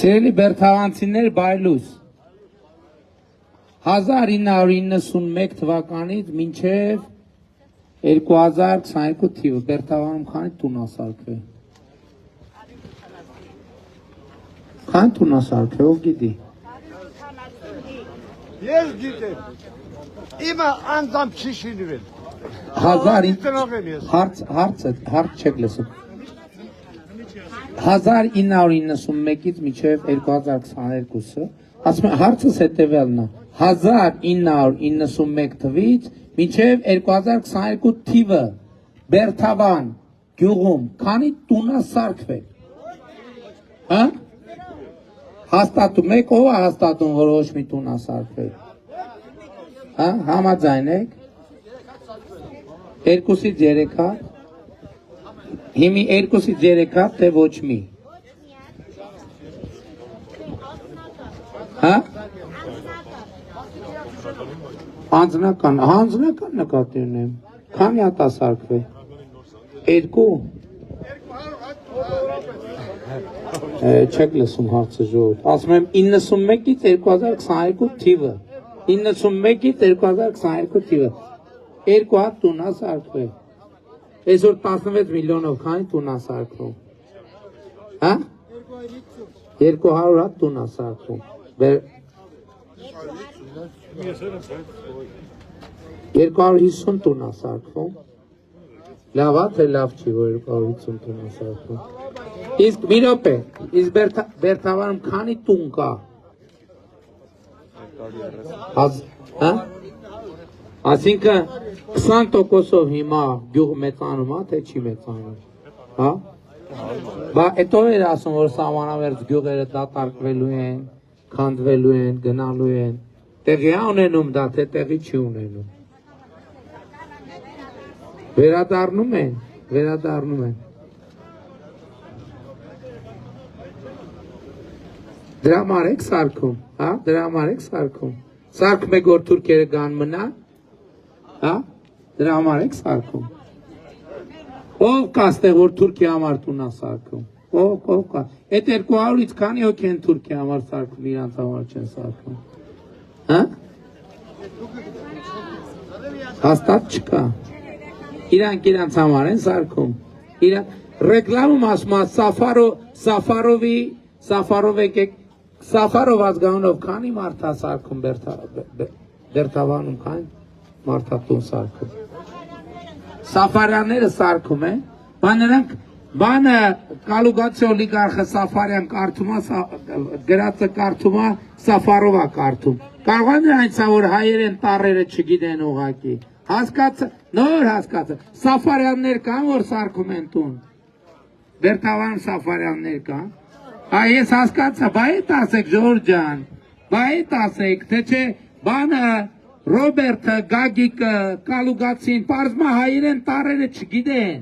Սիրելի բերթավանցիներ բայլուս 1991 թվականից մինչև 2022 թիվը բերթավանում քանի տուն ասարքվե քան տուն ասարքվե ով գիտի Ես գիտեմ իմը անձամբ չի շինվել հարց չեք լսում 1991-ից մինչև 2022-ը ասում եմ հարցս հետևյալն է 1991 թվից մինչև 2022 թիվը Բերթավան գյուղում քանի տունա սարքվել հա հաստատում եք ով է հաստատում որ ոչ մի տունա սարքվել հա համաձայն եք 2-ից 3 հատ Հիմի 2-ից 3 հատ թե ոչ մի հա Անձնական նկատի ունեմ քանի հատ ասարքվել 2 չեք լսում հարցը ժողովուրդ ասում եմ 91-ից 2022 թիվը 91-ից 2022 թիվը 2 հատ տուն ասարքվել Այսօր 16 միլիոնով քանի տուն ասարքվում հա 200 հատ տուն ասարքվում 250 տուն ասարքվում լավ է թե լավ չի որ 250 տուն ասարքվում իսկ մի րոպե իսկ Բերթավանում քանի տուն կա հա Այսինքն 20%-ով հիմա գյուղ մեծանում է, թե չի մեծանում, հա? Բա հետո էր ասում, որ սահմանամերձ գյուղերը դատարկվելու են, քանդվելու են, գնալու են, տեղի է ունենում դա, թե տեղի չի ունենում։ Վերադառնում են։ Դրա համար եք սարքում, հա? Սարքում եք, որ թուրքերը գան մնա, հա, դրա համար եք սարքում, ով կա ստեղ, որ թուրքի համար տունա սարքում, ով կա, այդ 200-ից քանի հոգ են թուրքի համար սարքում, իրանց համար չեն սարքում, հա, հաստատ չկա, իրանց համար են սարքում, ռեկլամում ասում է Սաֆարով ազգանունով քանի մարդ է սարքում Բերթավանում քանի մարդատուն սարքում Սաֆարյանները սարքում են բանը կալուգացի օլիգարխը Սաֆարյան կարդում է գրածը կարդում է Սաֆարով է կարդում կարող է նրանց որ հայերեն տառերը չգիտեն ուղղակի նոր հասկացա Սաֆարյաններ կան որ սարքում են տուն Բերթավանում Սաֆարյաններ կան Այս հասկացա, բա էտ ասեք ժողովուրդ ջան, բա էտ ասեք, թե չէ բանը Ռոբերտը, Գագիկը, Կալուգացին, պարզմա հայերեն տառերը չգիտեն։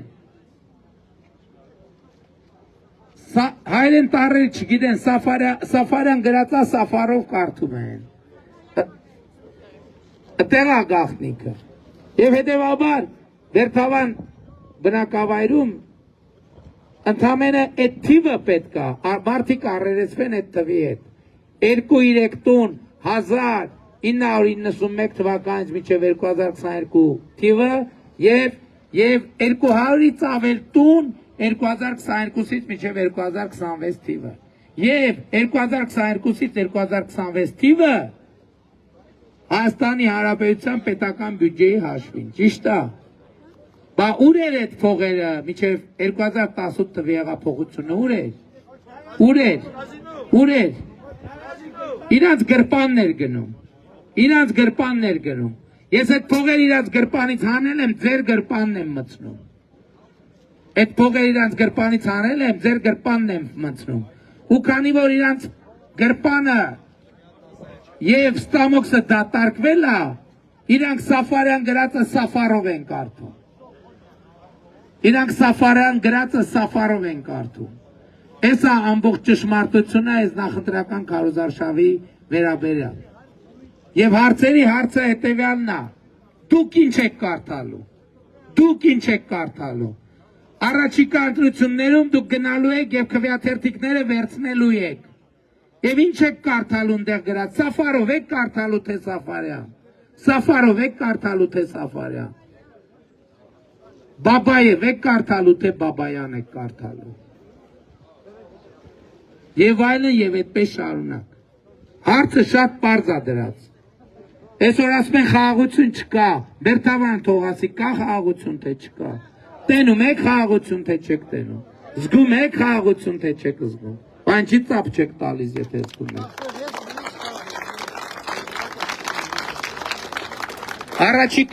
Հայերեն տառերը չգիտեն, Սաֆարյան գրածա Սաֆարով կարդում են։ Տեղա գաղտնիքը։ Եվ հետևաբար Բերթավան բնակավայրում Ընդամենը այդ թիվը պետք է, մարդիկ առերեսվեն այդ թվի հետ, 2-3 տուն 1991 թվականից մինչև 2022 թիվը և 200-ից ավել տուն 2022-ից մինչև 2026 թիվը և 2022-ից 2026 թիվը Հայաստանի Հանրապետության պետական բյուջեի հաշվին, ճիշտ է Բա ուր էր այդ փողերը մինչև 2018 թվի հեղափոխությունը ուր էր իրանց գրպաններ գնում ես այդ փողեր իրանց գրպանից հանել եմ ձեր գրպանն եմ մտցնում այդ փողեր իրանց գրպանից հանել եմ ձեր գրպանն եմ մտցնում ու քանի որ իրանց գրպանը եւ ստամոքսը դատարկվել է իրանք Սաֆարյան գրածը Սաֆարով են կարդում Իրանք Սաֆարյան գրածը Սաֆարով են կարդում։ Էսա ամբողջ ճշմարտությունը այս նախընտրական քարոզարշավի վերաբերյալ։ Եվ հարցերի հարցը հետևյալն է. դուք ինչ եք կարդալու։ Առաջիկա ընտրություններում դուք գնալու եք եւ քվեաթերթիկները վերցնելու եք։ Եվ ինչ եք կարդալու ընդեղ գրած, Սաֆարով եք կարդալու թե Սաֆարյան, Սաֆարով եք կարդալու թե Սաֆարյան, Բաբաև եք կարդալու թե Բաբայան եք կարդալու, եւ այլն եւ այդպես շարունակ, հարցը շատ պարզ է դրած, այսօր ասում են խաղաղություն չկա, Բերթավան Թողասի կա խաղաղություն թե չկա, տենում եք խաղաղություն թե չեք տենում, զգում եք խաղաղություն թե չեք զգում, Բան չի ծապ չեք տալիս, եթե զգում եք։ Առաջիկա